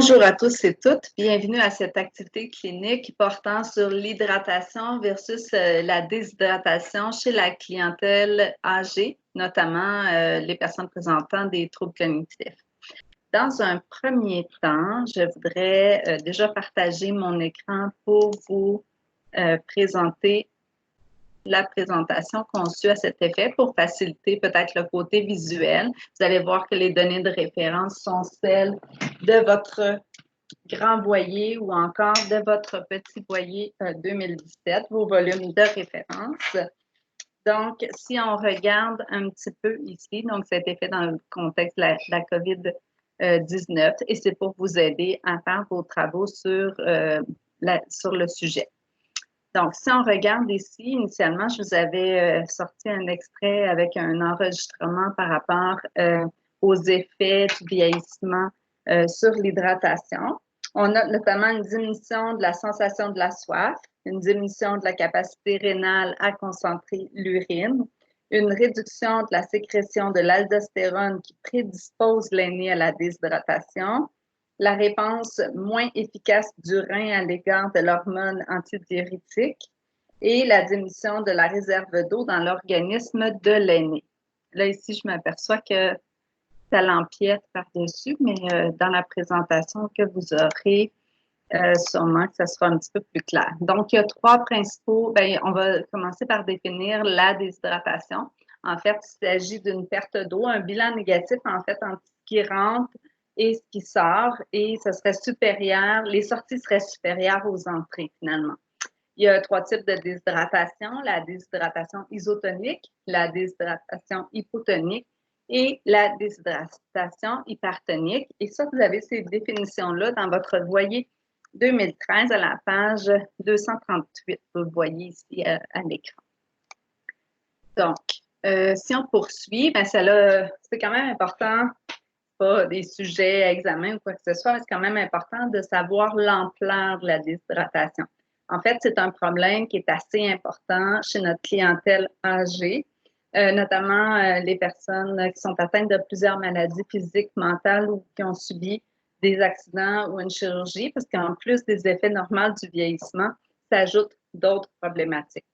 Bonjour à tous et toutes, bienvenue à cette activité clinique portant sur l'hydratation versus la déshydratation chez la clientèle âgée, notamment les personnes présentant des troubles cognitifs. Dans un premier temps, je voudrais déjà partager mon écran pour vous présenter la présentation conçue à cet effet pour faciliter peut-être le côté visuel. Vous allez voir que les données de référence sont celles de votre grand voilier ou encore de votre petit voilier 2017, vos volumes de référence. Donc, si on regarde un petit peu ici, donc ça a été fait dans le contexte de la COVID-19 et c'est pour vous aider à faire vos travaux sur le sujet. Donc, si on regarde ici, initialement, je vous avais sorti un extrait avec un enregistrement par rapport aux effets du vieillissement sur l'hydratation. On a notamment une diminution de la sensation de la soif, une diminution de la capacité rénale à concentrer l'urine, une réduction de la sécrétion de l'aldostérone qui prédispose l'aîné à la déshydratation, la réponse moins efficace du rein à l'égard de l'hormone antidiurétique et la diminution de la réserve d'eau dans l'organisme de l'aîné. Là, ici, je m'aperçois que ça l'empiète par-dessus, mais dans la présentation que vous aurez, sûrement que ça sera un petit peu plus clair. Donc, il y a trois principaux. Bien, on va commencer par définir la déshydratation. En fait, il s'agit d'une perte d'eau, un bilan négatif, en fait, entre ce qui rentre et ce qui sort, et ce serait supérieur, les sorties seraient supérieures aux entrées, finalement. Il y a trois types de déshydratation, la déshydratation isotonique, la déshydratation hypotonique et la déshydratation hypertonique. Et ça, vous avez ces définitions-là dans votre voilier 2013 à la page 238. Vous le voyez ici à l'écran. Donc, si on poursuit, ben c'est quand même important, pas des sujets à examen ou quoi que ce soit, mais c'est quand même important de savoir l'ampleur de la déshydratation. En fait, c'est un problème qui est assez important chez notre clientèle âgée, notamment les personnes qui sont atteintes de plusieurs maladies physiques, mentales ou qui ont subi des accidents ou une chirurgie, parce qu'en plus des effets normaux du vieillissement, s'ajoutent d'autres problématiques.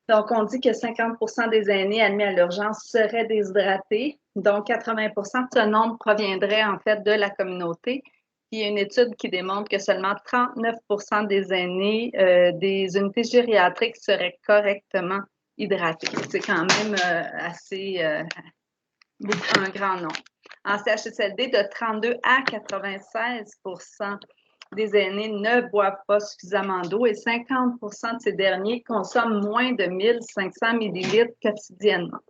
Donc, on dit que 50% des aînés admis à l'urgence seraient déshydratés. Donc, 80% de ce nombre proviendrait en fait de la communauté. Il y a une étude qui démontre que seulement 39% des aînés des unités gériatriques seraient correctement hydratés. C'est quand même assez un grand nombre. En CHSLD, de 32 à 96% des aînés ne boivent pas suffisamment d'eau et 50% de ces derniers consomment moins de 1500 millilitres quotidiennement.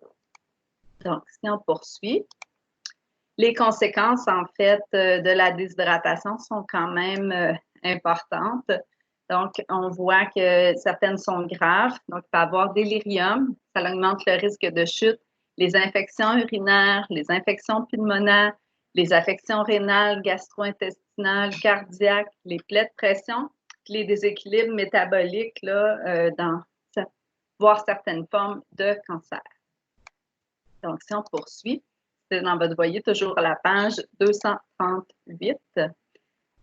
Donc, si on poursuit, les conséquences, en fait, de la déshydratation sont quand même importantes. Donc, on voit que certaines sont graves. Donc, il peut y avoir délirium, ça augmente le risque de chute, les infections urinaires, les infections pulmonaires, les affections rénales, gastro-intestinales, cardiaques, les plaies de pression, les déséquilibres métaboliques, là, voire certaines formes de cancer. Donc, si on poursuit, c'est dans votre voilier, toujours à la page 238.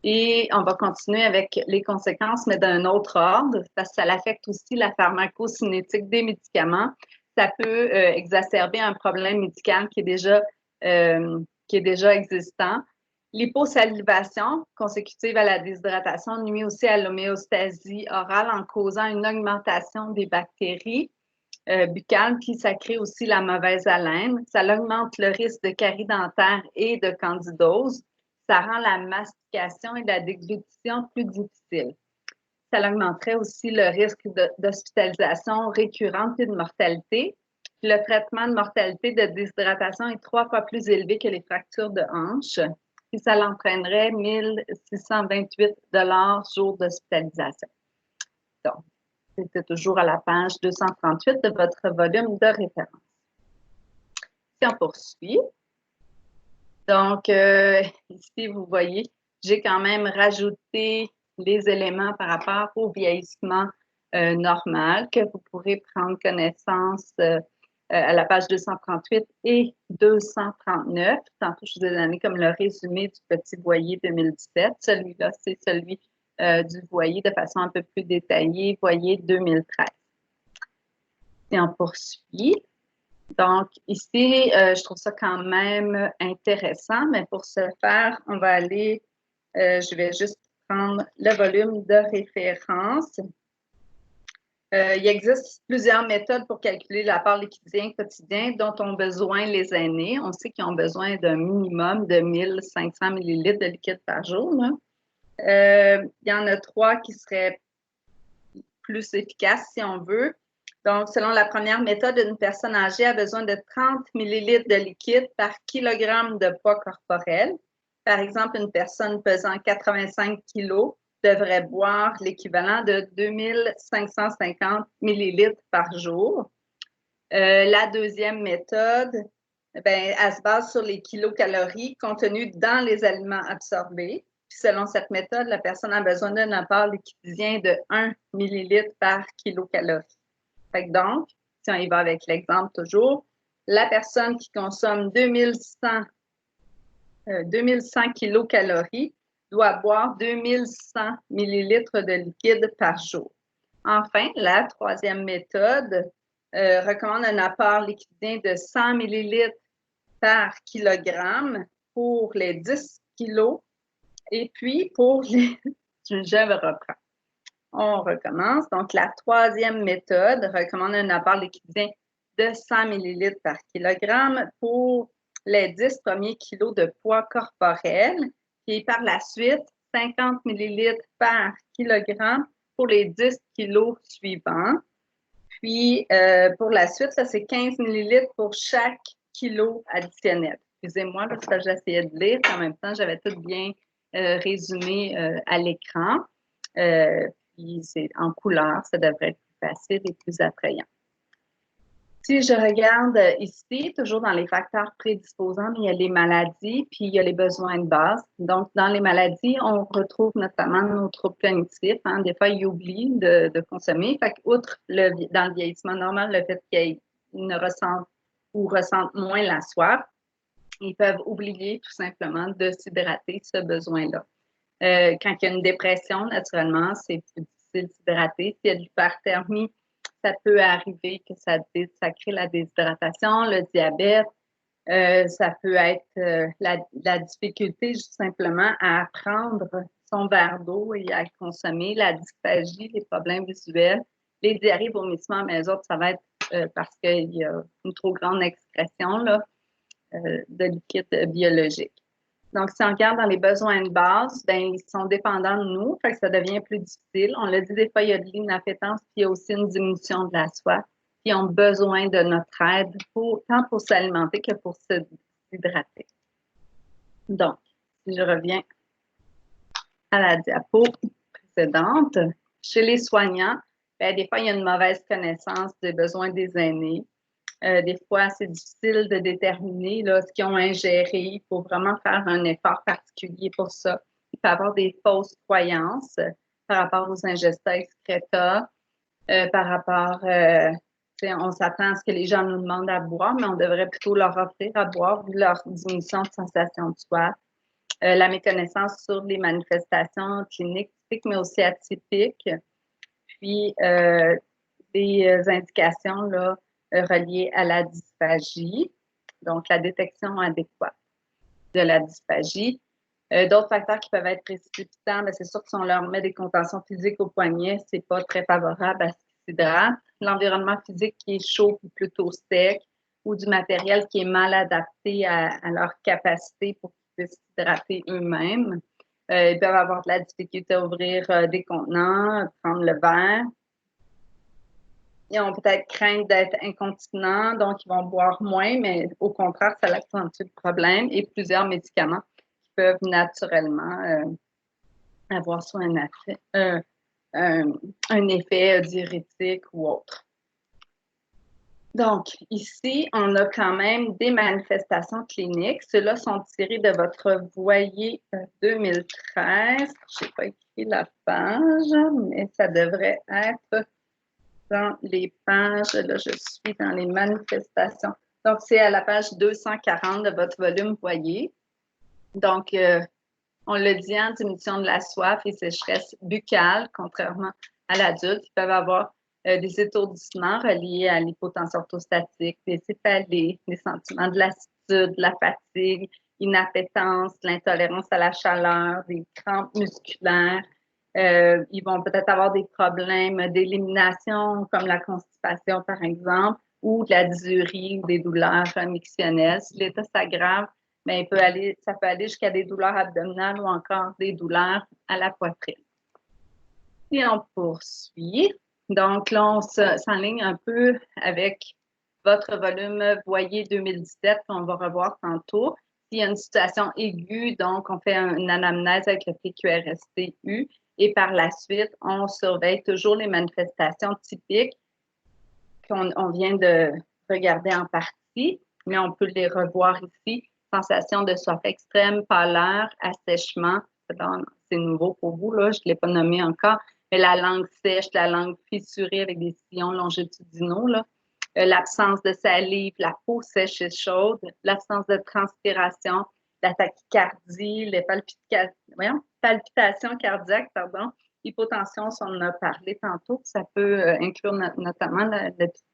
Et on va continuer avec les conséquences, mais d'un autre ordre, parce que ça affecte aussi la pharmacocinétique des médicaments. Ça peut exacerber un problème médical qui est déjà existant. L'hyposalivation consécutive à la déshydratation nuit aussi à l'homéostasie orale en causant une augmentation des bactéries buccales, puis ça crée aussi la mauvaise haleine. Ça augmente le risque de carie dentaire et de candidose. Ça rend la mastication et la déglutition plus difficile. Ça augmenterait aussi le risque d'hospitalisation récurrente et de mortalité. Le traitement de mortalité de déshydratation est 3 fois plus élevé que les fractures de hanche. Puis ça l'entraînerait 1628 $ jour d'hospitalisation. Donc, c'était toujours à la page 238 de votre volume de référence. Si on poursuit. Donc, ici, vous voyez, j'ai quand même rajouté les éléments par rapport au vieillissement normal que vous pourrez prendre connaissance à la page 238 et 239. Tantôt, je vous ai donné comme le résumé du petit voilier 2017. Celui-là, c'est celui du voilier de façon un peu plus détaillée, voilier 2013. Et on poursuit. Donc, ici, je trouve ça quand même intéressant, mais pour ce faire, on va aller, je vais juste prendre le volume de référence. Il existe plusieurs méthodes pour calculer la part liquidien quotidien dont ont besoin les aînés. On sait qu'ils ont besoin d'un minimum de 1500 millilitres de liquide par jour. Il y en a 3 qui seraient plus efficaces si on veut. Donc, selon la première méthode, une personne âgée a besoin de 30 millilitres de liquide par kilogramme de poids corporel. Par exemple, une personne pesant 85 kg devrait boire l'équivalent de 2550 millilitres par jour. La deuxième méthode, elle se base sur les kilocalories contenues dans les aliments absorbés. Puis selon cette méthode, la personne a besoin d'un apport liquidien de 1 millilitre par kilocalorie. Donc, si on y va avec l'exemple toujours, la personne qui consomme 2100 kilocalories doit boire 2100 millilitres de liquide par jour. Enfin, la troisième méthode recommande un apport liquidien de 100 millilitres par kilogramme pour les 10 kilos et puis pour les... Je reprends. On recommence. Donc, la troisième méthode recommande un apport liquidien de 100 millilitres par kilogramme pour les 10 premiers kilos de poids corporel, et par la suite, 50 millilitres par kilogramme pour les 10 kilos suivants. Puis, pour la suite, ça, c'est 15 millilitres pour chaque kilo additionnel. Excusez-moi, parce que j'essayais de lire. En même temps, j'avais tout bien résumé à l'écran. Puis c'est en couleur, ça devrait être plus facile et plus attrayant. Si je regarde ici, toujours dans les facteurs prédisposants, il y a les maladies, puis il y a les besoins de base. Donc, dans les maladies, on retrouve notamment nos troubles cognitifs. Des fois, ils oublient de consommer. Fait outre dans le vieillissement normal, le fait qu'ils ne ressentent ou ressentent moins la soif, ils peuvent oublier tout simplement de s'hydrater, ce besoin-là. Quand il y a une dépression, naturellement, c'est plus difficile de s'hydrater. S'il y a de l'hyperthermie, ça peut arriver que ça crée la déshydratation, le diabète. Ça peut être la difficulté tout simplement à prendre son verre d'eau et à le consommer, la dysphagie, les problèmes visuels, les diarrhées, vomissements, mais les autres, ça va être parce qu'il y a une trop grande excrétion là, de liquide biologique. Donc, si on regarde dans les besoins de base, ils sont dépendants de nous, fait que ça devient plus difficile. On l'a dit, des fois, il y a de l'inappétence, puis il y a aussi une diminution de la soif. Puis ils ont besoin de notre aide, tant pour s'alimenter que pour s'hydrater. Donc, si je reviens à la diapo précédente, chez les soignants, des fois, il y a une mauvaise connaissance des besoins des aînés. Des fois, c'est difficile de déterminer là, ce qu'ils ont ingéré. Il faut vraiment faire un effort particulier pour ça. Il peut y avoir des fausses croyances par rapport aux ingestats excréta, par rapport, on s'attend à ce que les gens nous demandent à boire, mais on devrait plutôt leur offrir à boire vu leur diminution de sensation de soif. La méconnaissance sur les manifestations cliniques typiques, mais aussi atypiques. Puis, des indications là, reliées à la dysphagie, donc la détection adéquate de la dysphagie. D'autres facteurs qui peuvent être précipitants, c'est sûr que si on leur met des contentions physiques au poignet, c'est pas très favorable à ce qu'ils s'hydratent. L'environnement physique qui est chaud ou plutôt sec, ou du matériel qui est mal adapté à leur capacité pour qu'ils puissent s'hydrater eux-mêmes. Ils peuvent avoir de la difficulté à ouvrir des contenants, prendre le verre. Ils ont peut-être crainte d'être incontinents, donc ils vont boire moins, mais au contraire, ça accentue le problème. Et plusieurs médicaments qui peuvent naturellement avoir soit un effet diurétique ou autre. Donc, ici, on a quand même des manifestations cliniques. Ceux-là sont tirés de votre voilier 2013. Je n'ai pas écrit la page, mais ça devrait être dans les pages, là, je suis dans les manifestations. Donc, c'est à la page 240 de votre volume Voyer. Donc, on le dit, en diminution de la soif et sécheresse buccale, contrairement à l'adulte, ils peuvent avoir des étourdissements reliés à l'hypotension orthostatique, des céphalées, des sentiments de lassitude, de la fatigue, inappétence, l'intolérance à la chaleur, des crampes musculaires. Ils vont peut-être avoir des problèmes d'élimination, comme la constipation, par exemple, ou de la dysurie ou des douleurs mictionnelles. Si l'état s'aggrave, mais ça peut aller jusqu'à des douleurs abdominales ou encore des douleurs à la poitrine. Et on poursuit. Donc là, on s'enligne un peu avec votre volume Voyer 2017 qu'on va revoir tantôt. S'il y a une situation aiguë, donc on fait une anamnèse avec le PQRST-U et par la suite, on surveille toujours les manifestations typiques qu'on vient de regarder en partie, mais on peut les revoir ici. Sensation de soif extrême, pâleur, assèchement. C'est nouveau pour vous, là, je ne l'ai pas nommé encore, mais la langue sèche, la langue fissurée avec des sillons longitudinaux, l'absence de salive, la peau sèche et chaude, l'absence de transpiration, la tachycardie, les palpitations cardiaques, l'hypotension, on en a parlé tantôt, ça peut inclure notamment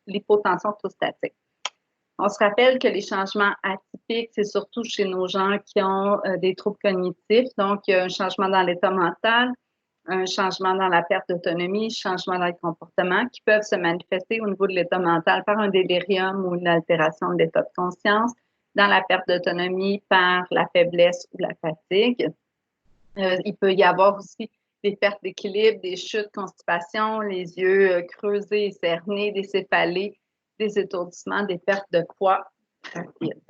l'hypotension orthostatique. On se rappelle que les changements atypiques, c'est surtout chez nos gens qui ont des troubles cognitifs. Donc, il y a un changement dans l'état mental, un changement dans la perte d'autonomie, changement dans le comportement qui peuvent se manifester au niveau de l'état mental par un délirium ou une altération de l'état de conscience, dans la perte d'autonomie par la faiblesse ou la fatigue. Il peut y avoir aussi des pertes d'équilibre, des chutes, constipation, les yeux creusés et cernés, des céphalées, des étourdissements, des pertes de poids rapides.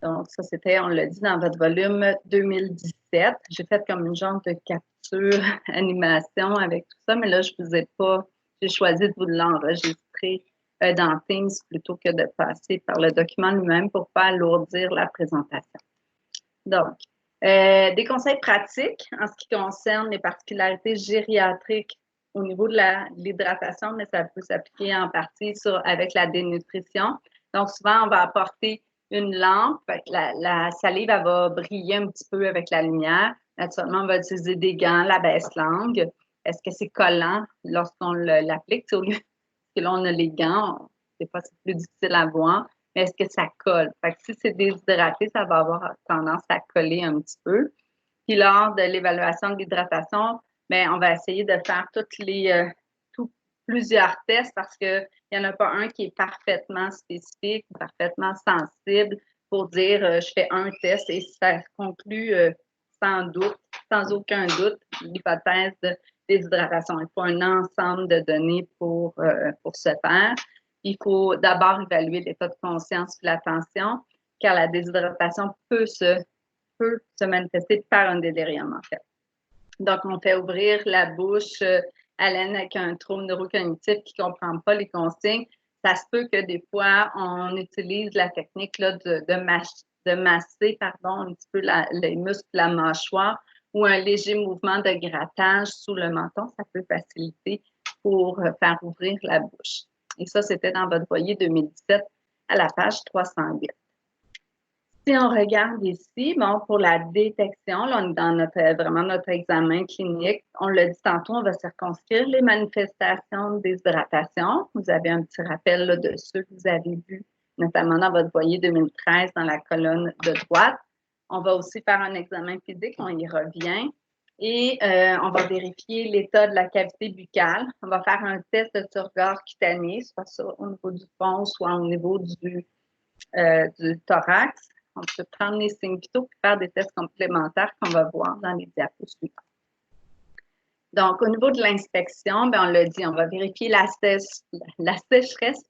Donc, ça, c'était, on l'a dit, dans votre volume 2017. J'ai fait comme une genre de capture, animation avec tout ça, mais là, je ne vous ai pas, j'ai choisi de vous l'enregistrer dans Teams plutôt que de passer par le document lui-même pour ne pas alourdir la présentation. Donc, des conseils pratiques en ce qui concerne les particularités gériatriques au niveau de l'hydratation, mais ça peut s'appliquer en partie avec la dénutrition. Donc, souvent, on va apporter une lampe. La salive, elle va briller un petit peu avec la lumière. Naturellement, on va utiliser des gants, la baisse-langue. Est-ce que c'est collant lorsqu'on l'applique? Au lieu que là, on a les gants, des fois, c'est plus difficile à voir. Mais est-ce que ça colle? Fait que si c'est déshydraté, ça va avoir tendance à coller un petit peu. Puis lors de l'évaluation de l'hydratation, bien, on va essayer de faire plusieurs tests parce qu'il n'y en a pas un qui est parfaitement spécifique, parfaitement sensible pour dire je fais un test et ça conclut sans doute, sans aucun doute, l'hypothèse de déshydratation. Il faut un ensemble de données pour ce faire. Il faut d'abord évaluer l'état de conscience et l'attention, car la déshydratation peut se manifester par un délirium, en fait. Donc, on fait ouvrir la bouche à l'aine avec un trouble neurocognitif qui ne comprend pas les consignes. Ça se peut que des fois, on utilise la technique là, de masser un petit peu les muscles de la mâchoire ou un léger mouvement de grattage sous le menton. Ça peut faciliter pour faire ouvrir la bouche. Et ça, c'était dans votre Voyer 2017 à la page 308. Si on regarde ici, bon, pour la détection, là, on est dans vraiment notre examen clinique. On l'a dit tantôt, on va circonscrire les manifestations de déshydratation. Vous avez un petit rappel là, de ceux que vous avez vus, notamment dans votre Voyer 2013, dans la colonne de droite. On va aussi faire un examen physique, on y revient. Et on va vérifier l'état de la cavité buccale. On va faire un test de turgor cutané, soit au niveau du fond, soit au niveau du thorax. On peut prendre les signes vitaux et faire des tests complémentaires qu'on va voir dans les diapos suivantes. Donc, au niveau de l'inspection, on l'a dit, on va vérifier la sécheresse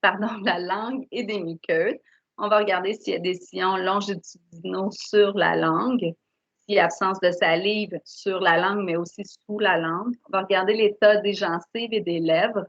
de la langue et des muqueuses. On va regarder s'il y a des sillons longitudinaux sur la langue, s'il y a absence de salive sur la langue, mais aussi sous la langue. On va regarder l'état des gencives et des lèvres.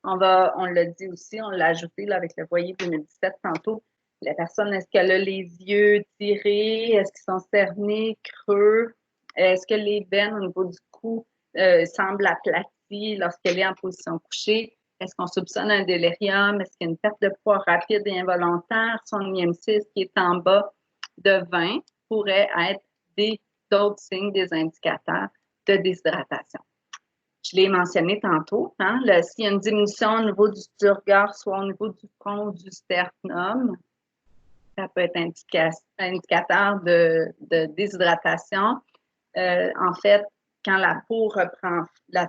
On l'a dit aussi, on l'a ajouté là, avec le Voyer 2017 tantôt. La personne, est-ce qu'elle a les yeux tirés? Est-ce qu'ils sont cernés, creux? Est-ce que les veines au niveau du cou semblent aplaties? aussi, lorsqu'elle est en position couchée, est-ce qu'on soupçonne un délirium? Est-ce qu'il y a une perte de poids rapide et involontaire? Son IM6 qui est en bas de 20 pourrait être d'autres signes, des indicateurs de déshydratation. Je l'ai mentionné tantôt, hein, s'il y a une diminution au niveau du turgor, soit au niveau du front ou du sternum, ça peut être indicateur de déshydratation. En fait, quand la peau reprend, la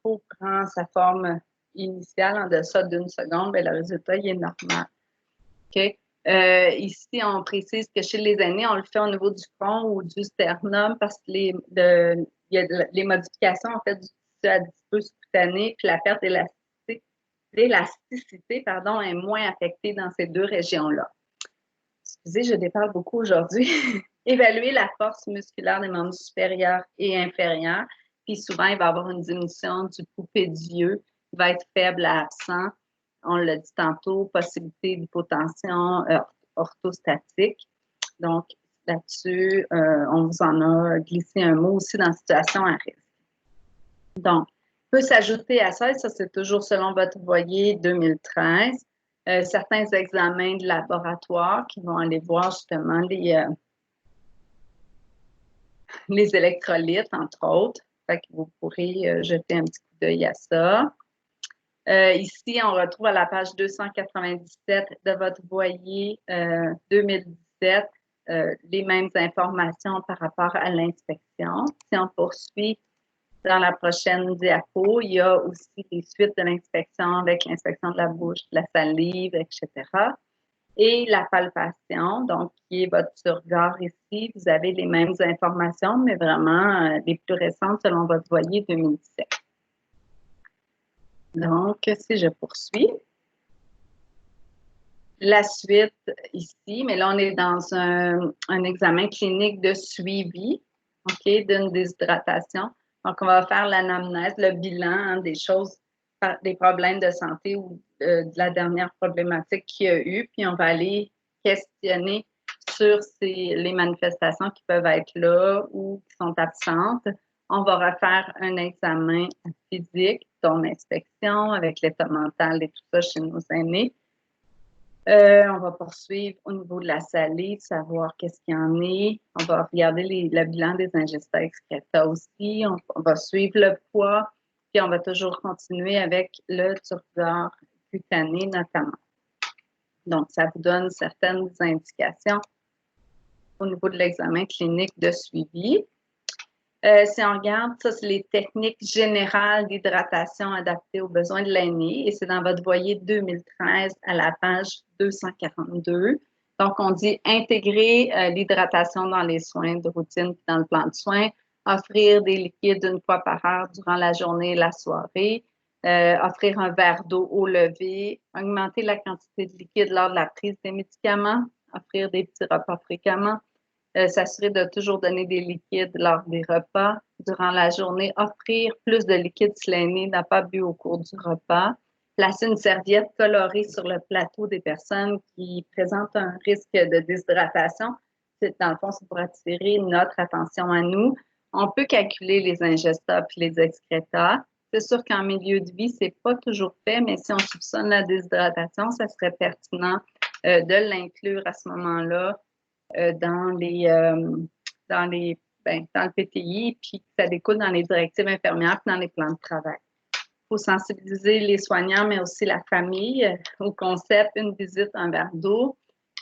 peau prend sa forme initiale en deçà d'une seconde, bien, le résultat il est normal. Okay? Ici, on précise que chez les aînés, on le fait au niveau du front ou du sternum parce que il y a les modifications en fait, du tissu adipeux sous-cutané, puis la perte d'élasticité est moins affectée dans ces deux régions-là. Excusez, je déparle beaucoup aujourd'hui. Évaluer la force musculaire des membres supérieurs et inférieurs. Puis souvent, il va y avoir une diminution du pouls pédieux, il va être faible à absent. On l'a dit tantôt, possibilité d'hypotension orthostatique. Donc, là-dessus, on vous en a glissé un mot aussi dans situation à risque. Donc, peut s'ajouter à ça, et ça c'est toujours selon votre voyer 2013, certains examens de laboratoire qui vont aller voir justement les électrolytes, entre autres. Fait que vous pourrez jeter un petit coup d'œil à ça. Ici, on retrouve à la page 297 de votre voyer 2017 les mêmes informations par rapport à l'inspection. Si on poursuit dans la prochaine diapo, il y a aussi les suites de l'inspection avec l'inspection de la bouche, de la salive, etc. Et la palpation, donc qui est votre turgor ici, vous avez les mêmes informations, mais vraiment les plus récentes selon votre voyer 2017. Donc, si je poursuis, la suite ici, mais là, on est dans un examen clinique de suivi, OK, d'une déshydratation. Donc, on va faire l'anamnèse, le bilan hein, des choses, des problèmes de santé ou de la dernière problématique qu'il y a eu, puis on va aller questionner sur les manifestations qui peuvent être là ou qui sont absentes. On va refaire un examen physique, dont l'inspection avec l'état mental et tout ça chez nos aînés. On va poursuivre au niveau de la salive, savoir qu'est-ce qu'il y en est. On va regarder le bilan des ingestats excréta aussi. On va suivre le poids, puis on va toujours continuer avec le turgor cutané notamment. Donc, ça vous donne certaines indications au niveau de l'examen clinique de suivi. Si on regarde, ça, c'est les techniques générales d'hydratation adaptées aux besoins de l'aîné et c'est dans votre voyer 2013 à la page 242. Donc, on dit intégrer l'hydratation dans les soins de routine puis dans le plan de soins, offrir des liquides une fois par heure durant la journée et la soirée, offrir un verre d'eau au lever, augmenter la quantité de liquide lors de la prise des médicaments, offrir des petits repas fréquemment, s'assurer de toujours donner des liquides lors des repas. Durant la journée, offrir plus de liquide si l'aîné n'a pas bu au cours du repas. Placer une serviette colorée sur le plateau des personnes qui présentent un risque de déshydratation. Dans le fond, c'est pour attirer notre attention à nous. On peut calculer les ingestats et les excrétas. C'est sûr qu'en milieu de vie, c'est pas toujours fait, mais si on soupçonne la déshydratation, ça serait pertinent de l'inclure à ce moment-là dans le PTI, puis que ça découle dans les directives infirmières et dans les plans de travail. Il faut sensibiliser les soignants, mais aussi la famille au concept une visite, un verre d'eau,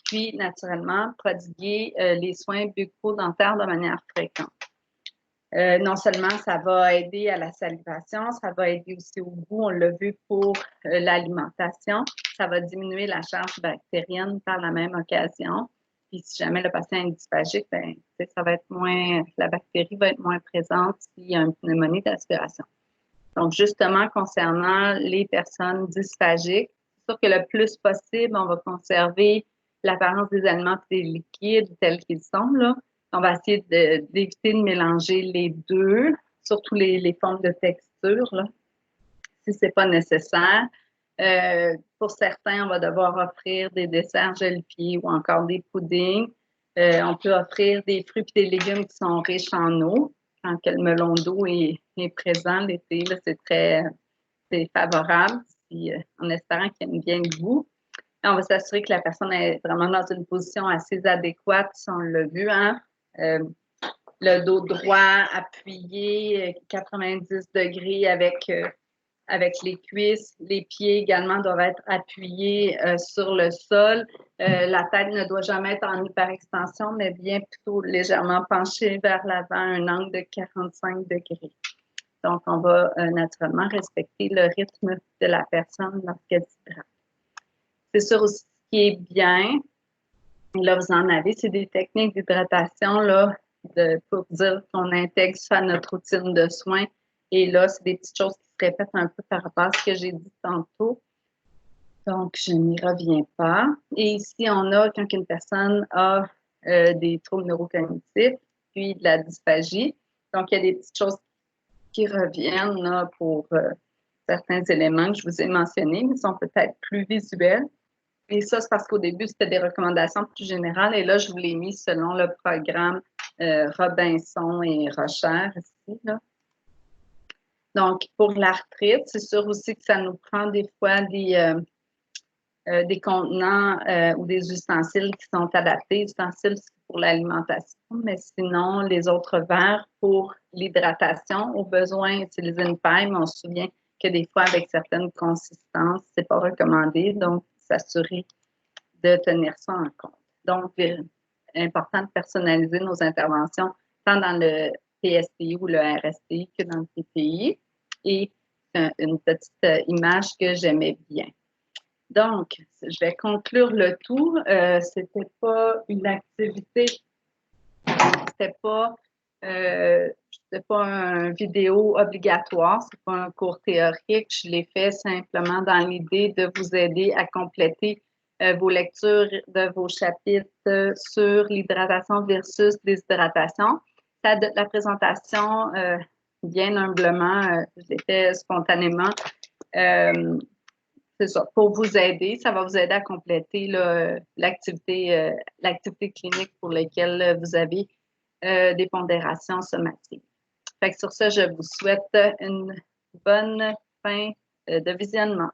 puis naturellement prodiguer les soins bucco-dentaires de manière fréquente. Non seulement ça va aider à la salivation, ça va aider aussi au goût, on l'a vu pour l'alimentation, ça va diminuer la charge bactérienne par la même occasion. Puis si jamais le patient est dysphagique, ben, ça va être la bactérie va être moins présente s'il y a une pneumonie d'aspiration. Donc, justement, concernant les personnes dysphagiques, c'est sûr que le plus possible, on va conserver l'apparence des aliments et des liquides tels qu'ils sont, là. On va essayer d'éviter de mélanger les deux, surtout les formes de texture, là, si ce n'est pas nécessaire. Pour certains, on va devoir offrir des desserts gelpiés ou encore des puddings. On peut offrir des fruits et des légumes qui sont riches en eau. quand que le melon d'eau est présent l'été, c'est favorable, puis, en espérant qu'il aime bien le goût. Et on va s'assurer que la personne est vraiment dans une position assez adéquate, si on l'a vu, hein? Le dos droit, appuyé, 90 degrés avec les cuisses. Les pieds également doivent être appuyés sur le sol. La tête ne doit jamais être en hyperextension, mais bien plutôt légèrement penchée vers l'avant, un angle de 45 degrés. Donc, on va naturellement respecter le rythme de la personne lorsqu'elle s'hydrate. C'est sûr aussi ce qui est bien, là, vous en avez, c'est des techniques d'hydratation, là, pour dire qu'on intègre ça à notre routine de soins. Et là, c'est des petites choses qui se répètent un peu par rapport à ce que j'ai dit tantôt. Donc, je n'y reviens pas. Et ici, on a quand une personne a des troubles neurocognitifs, puis de la dysphagie. Donc, il y a des petites choses qui reviennent là, pour certains éléments que je vous ai mentionnés, mais sont peut-être plus visuels. Et ça, c'est parce qu'au début, c'était des recommandations plus générales. Et là, je vous l'ai mis selon le programme Robinson et Rocher ici, là. Donc, pour l'arthrite, c'est sûr aussi que ça nous prend des fois des contenants ou des ustensiles qui sont adaptés. Ustensiles pour l'alimentation, mais sinon, les autres verres pour l'hydratation. Au besoin, utiliser une paille, mais on se souvient que des fois, avec certaines consistances, c'est pas recommandé. Donc, s'assurer de tenir ça en compte. Donc, important de personnaliser nos interventions tant dans le PSPI ou le RSPI que dans le PPI. Et une petite image que j'aimais bien. Donc, je vais conclure le tout. C'était pas une activité, c'était pas un vidéo obligatoire, c'est pas un cours théorique. Je l'ai fait simplement dans l'idée de vous aider à compléter vos lectures de vos chapitres sur l'hydratation versus déshydratation. La présentation, bien humblement, je l'ai fait spontanément. C'est ça, pour vous aider, ça va vous aider à compléter l'activité clinique pour laquelle vous avez des pondérations somatiques. Fait que sur ça, je vous souhaite une bonne fin de visionnement.